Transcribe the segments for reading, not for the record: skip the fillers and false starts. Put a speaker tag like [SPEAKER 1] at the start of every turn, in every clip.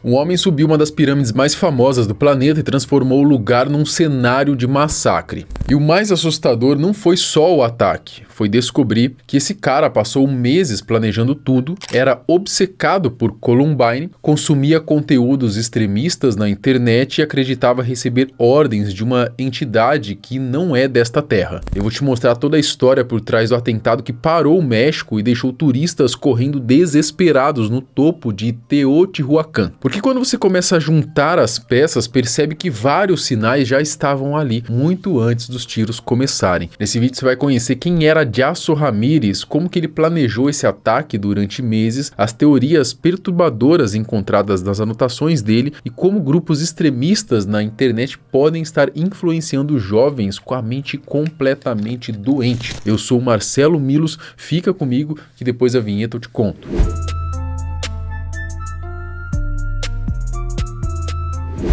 [SPEAKER 1] Um homem subiu uma das pirâmides mais famosas do planeta e transformou o lugar num cenário de massacre. E o mais assustador não foi só o ataque, foi descobrir que esse cara passou meses planejando tudo, era obcecado por Columbine, consumia conteúdos extremistas na internet e acreditava receber ordens de uma entidade que não é desta terra. Eu vou te mostrar toda a história por trás do atentado que parou o México e deixou turistas correndo desesperados no topo de Teotihuacan. Porque quando você começa a juntar as peças, percebe que vários sinais já estavam ali, muito antes dos tiros começarem. Nesse vídeo você vai conhecer quem era Yasso Ramírez, como que ele planejou esse ataque durante meses, as teorias perturbadoras encontradas nas anotações dele e como grupos extremistas na internet podem estar influenciando jovens com a mente completamente doente. Eu sou o Marcelo Milos, fica comigo que depois da vinheta eu te conto.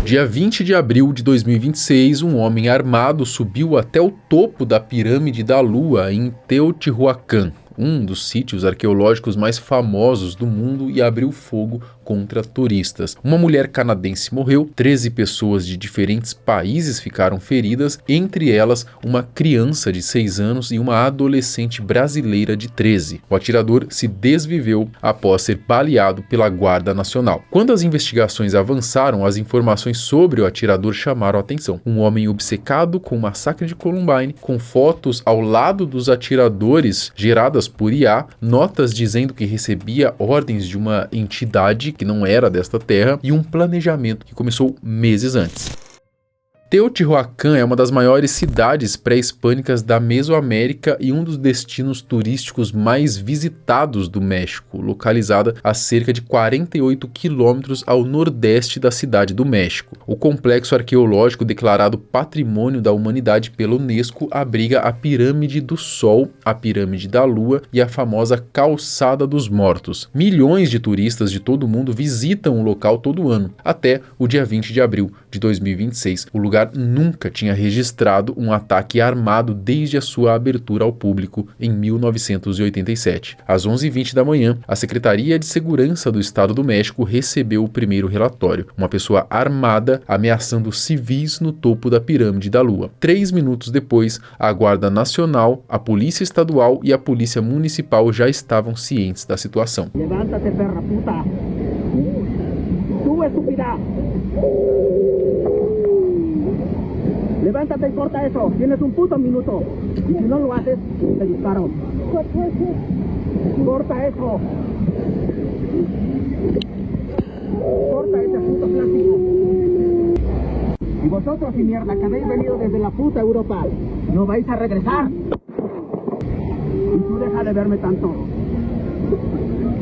[SPEAKER 1] Dia 20 de abril de 2026, um homem armado subiu até o topo da Pirâmide da Lua em Teotihuacan, um dos sítios arqueológicos mais famosos do mundo, e abriu fogo contra turistas. Uma mulher canadense morreu, 13 pessoas de diferentes países ficaram feridas, entre elas uma criança de 6 anos e uma adolescente brasileira de 13. O atirador se desviveu após ser baleado pela Guarda Nacional. Quando as investigações avançaram, as informações sobre o atirador chamaram a atenção. Um homem obcecado com o massacre de Columbine, com fotos ao lado dos atiradores geradas por IA, notas dizendo que recebia ordens de uma entidade que não era desta terra e um planejamento que começou meses antes. Teotihuacan é uma das maiores cidades pré-hispânicas da Mesoamérica e um dos destinos turísticos mais visitados do México, localizada a cerca de 48 quilômetros ao nordeste da cidade do México. O complexo arqueológico declarado Patrimônio da Humanidade pela Unesco abriga a Pirâmide do Sol, a Pirâmide da Lua e a famosa Calçada dos Mortos. Milhões de turistas de todo o mundo visitam o local todo ano, até o dia 20 de abril de 2026. O lugar nunca tinha registrado um ataque armado desde a sua abertura ao público em 1987. Às 11h20 da manhã, a Secretaria de Segurança do Estado do México recebeu o primeiro relatório. Uma pessoa armada ameaçando civis no topo da Pirâmide da Lua. 3 minutos depois, a Guarda Nacional, a Polícia Estadual e a Polícia Municipal já estavam cientes da situação.
[SPEAKER 2] Levántate, perra puta! ¡Tú, estúpida! Levántate y corta eso. Tienes un puto minuto. Y si no lo haces, te disparo. Corta eso. Corta ese puto plástico. Y vosotros, y mierda, que habéis venido desde la puta Europa, no vais a regresar. Y tú deja de verme tanto.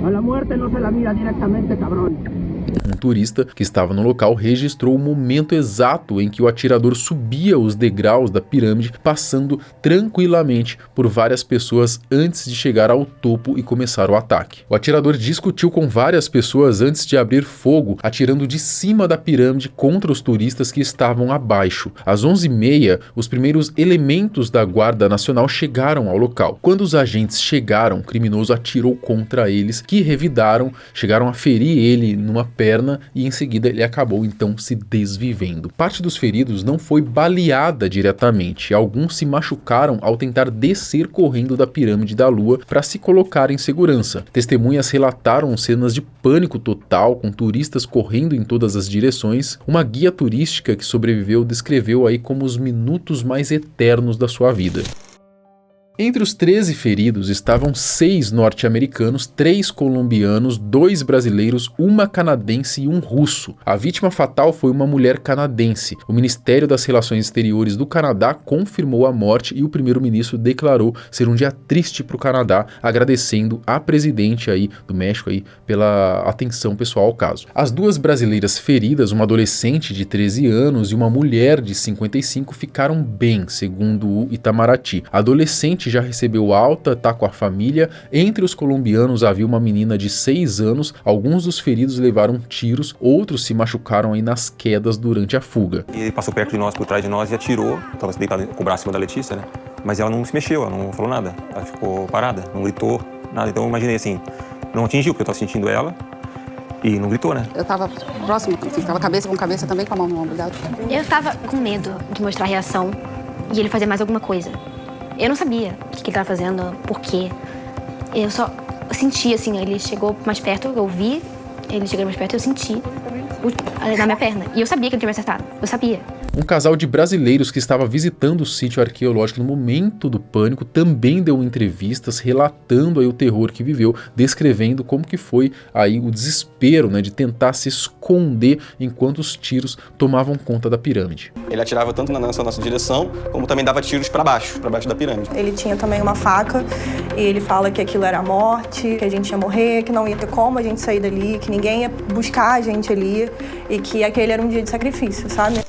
[SPEAKER 2] A la muerte no se la mira directamente, cabrón.
[SPEAKER 1] Um turista que estava no local registrou o momento exato em que o atirador subia os degraus da pirâmide, passando tranquilamente por várias pessoas antes de chegar ao topo e começar o ataque. O atirador discutiu com várias pessoas antes de abrir fogo, atirando de cima da pirâmide contra os turistas que estavam abaixo. Às 11h30, os primeiros elementos da Guarda Nacional chegaram ao local. Quando os agentes chegaram, o criminoso atirou contra eles, que revidaram, chegaram a ferir ele numa perna e em seguida ele acabou então se desvivendo. Parte dos feridos não foi baleada diretamente, alguns se machucaram ao tentar descer correndo da Pirâmide da Lua para se colocar em segurança. Testemunhas relataram cenas de pânico total, com turistas correndo em todas as direções. Uma guia turística que sobreviveu descreveu aí como os minutos mais eternos da sua vida. Entre os 13 feridos estavam 6 norte-americanos, 3 colombianos, 2 brasileiros, uma canadense e um russo. A vítima fatal foi uma mulher canadense. O Ministério das Relações Exteriores do Canadá confirmou a morte e o primeiro-ministro declarou ser um dia triste para o Canadá, agradecendo a presidente aí do México aí pela atenção pessoal ao caso. As 2 brasileiras feridas, uma adolescente de 13 anos e uma mulher de 55, ficaram bem, segundo o Itamaraty. A adolescente já recebeu alta, está com a família. Entre os colombianos havia uma menina de 6 anos, alguns dos feridos levaram tiros, outros se machucaram aí nas quedas durante a fuga.
[SPEAKER 3] Ele passou perto de nós, por trás de nós e atirou, estava deitada com o braço em cima da Letícia, né? Mas ela não se mexeu, ela não falou nada, ela ficou parada, não gritou, nada. Então eu imaginei assim, não atingiu, porque eu estava sentindo ela. E não gritou, né?
[SPEAKER 4] Eu tava próximo, ficava cabeça com cabeça também com a mão no ombro dela.
[SPEAKER 5] Eu tava com medo de mostrar a reação e ele fazer mais alguma coisa. Eu não sabia o que ele tava fazendo, por quê. Eu só senti, assim, ele chegou mais perto, eu vi ele chegando mais perto, eu senti na minha perna. E eu sabia que ele tinha me acertado, eu sabia.
[SPEAKER 1] Um casal de brasileiros que estava visitando o sítio arqueológico no momento do pânico também deu entrevistas relatando aí o terror que viveu, descrevendo como que foi aí o desespero, né, de tentar se esconder enquanto os tiros tomavam conta da pirâmide.
[SPEAKER 6] Ele atirava tanto na nossa direção, como também dava tiros para baixo da pirâmide.
[SPEAKER 7] Ele tinha também uma faca e ele fala que aquilo era a morte, que a gente ia morrer, que não ia ter como a gente sair dali, que ninguém ia buscar a gente ali e que aquele era um dia de sacrifício, sabe?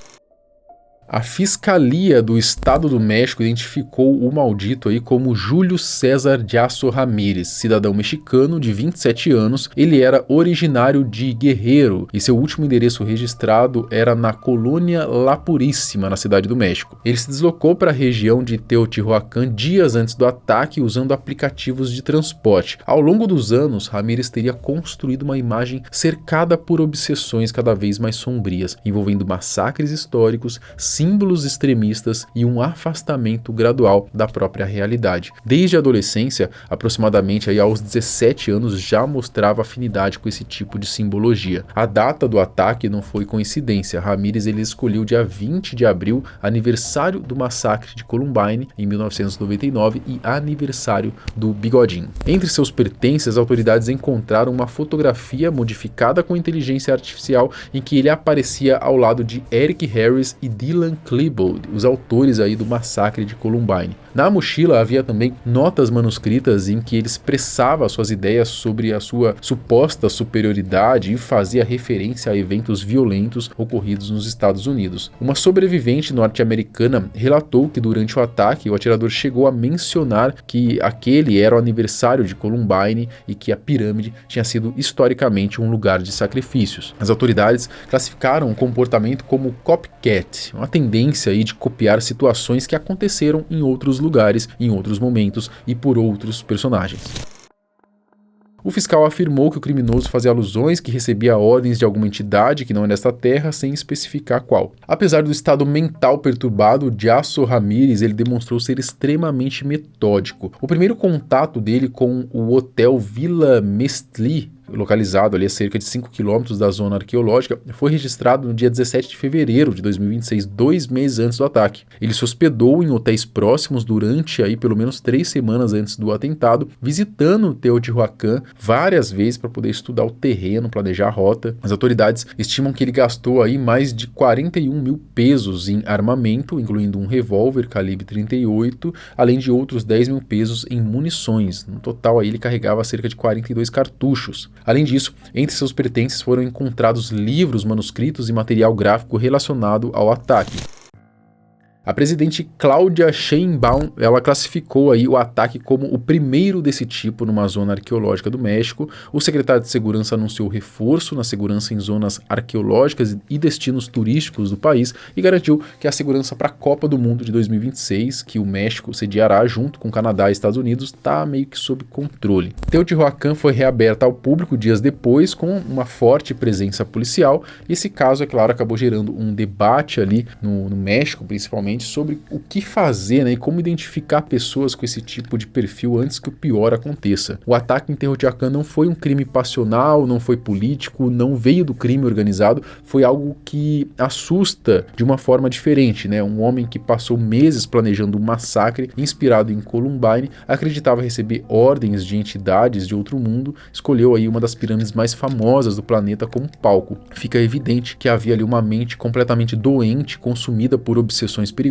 [SPEAKER 1] A Fiscalia do Estado do México identificou o maldito aí como Júlio César Jasso Ramírez, cidadão mexicano de 27 anos. Ele era originário de Guerrero e seu último endereço registrado era na colônia La Puríssima, na Cidade do México. Ele se deslocou para a região de Teotihuacan dias antes do ataque usando aplicativos de transporte. Ao longo dos anos, Ramírez teria construído uma imagem cercada por obsessões cada vez mais sombrias, envolvendo massacres históricos, símbolos extremistas e um afastamento gradual da própria realidade. Desde a adolescência, aproximadamente aí aos 17 anos, já mostrava afinidade com esse tipo de simbologia. A data do ataque não foi coincidência. Ramírez ele escolheu dia 20 de abril, aniversário do massacre de Columbine em 1999 e aniversário do Bigodinho. Entre seus pertences, as autoridades encontraram uma fotografia modificada com inteligência artificial em que ele aparecia ao lado de Eric Harris e Dylan Klebold, os autores aí do massacre de Columbine. Na mochila havia também notas manuscritas em que ele expressava suas ideias sobre a sua suposta superioridade e fazia referência a eventos violentos ocorridos nos Estados Unidos. Uma sobrevivente norte-americana relatou que durante o ataque o atirador chegou a mencionar que aquele era o aniversário de Columbine e que a pirâmide tinha sido historicamente um lugar de sacrifícios. As autoridades classificaram o comportamento como copycat, uma tendência aí de copiar situações que aconteceram em outros lugares, em outros momentos e por outros personagens. O fiscal afirmou que o criminoso fazia alusões que recebia ordens de alguma entidade que não é desta terra, sem especificar qual. Apesar do estado mental perturbado, Jasso Ramírez ele demonstrou ser extremamente metódico. O primeiro contato dele com o hotel Villa Mestli, localizado ali a cerca de 5 km da zona arqueológica, foi registrado no dia 17 de fevereiro de 2026, 2 meses antes do ataque. Ele se hospedou em hotéis próximos durante aí pelo menos 3 semanas antes do atentado, visitando Teotihuacan várias vezes para poder estudar o terreno, planejar a rota. As autoridades estimam que ele gastou aí mais de 41 mil pesos em armamento, incluindo um revólver calibre 38, além de outros 10 mil pesos em munições. No total aí ele carregava cerca de 42 cartuchos. Além disso, entre seus pertences foram encontrados livros, manuscritos e material gráfico relacionado ao ataque. A presidente Claudia Sheinbaum, ela classificou aí o ataque como o primeiro desse tipo numa zona arqueológica do México. O secretário de Segurança anunciou reforço na segurança em zonas arqueológicas e destinos turísticos do país e garantiu que a segurança para a Copa do Mundo de 2026, que o México sediará junto com o Canadá e Estados Unidos, está meio que sob controle. Teotihuacan foi reaberta ao público dias depois com uma forte presença policial e esse caso, é claro, acabou gerando um debate ali no México, principalmente, sobre o que fazer, né, e como identificar pessoas com esse tipo de perfil antes que o pior aconteça. O ataque em Teotihuacan não foi um crime passional, não foi político, não veio do crime organizado, foi algo que assusta de uma forma diferente, né? Um homem que passou meses planejando um massacre inspirado em Columbine, acreditava receber ordens de entidades de outro mundo, escolheu aí uma das pirâmides mais famosas do planeta como palco. Fica evidente que havia ali uma mente completamente doente, consumida por obsessões perigosas,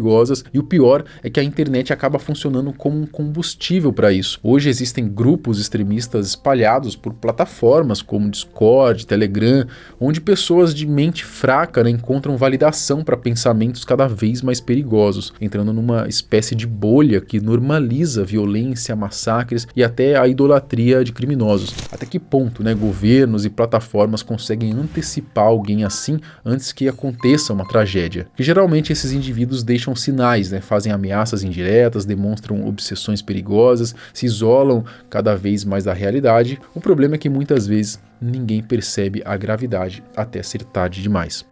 [SPEAKER 1] e o pior é que a internet acaba funcionando como um combustível para isso. Hoje existem grupos extremistas espalhados por plataformas como Discord, Telegram, onde pessoas de mente fraca, né, encontram validação para pensamentos cada vez mais perigosos, entrando numa espécie de bolha que normaliza violência, massacres e até a idolatria de criminosos. Até que ponto, né, governos e plataformas conseguem antecipar alguém assim antes que aconteça uma tragédia? Que geralmente esses indivíduos deixam sinais, né? Fazem ameaças indiretas, demonstram obsessões perigosas, se isolam cada vez mais da realidade. O problema é que muitas vezes ninguém percebe a gravidade até ser tarde demais.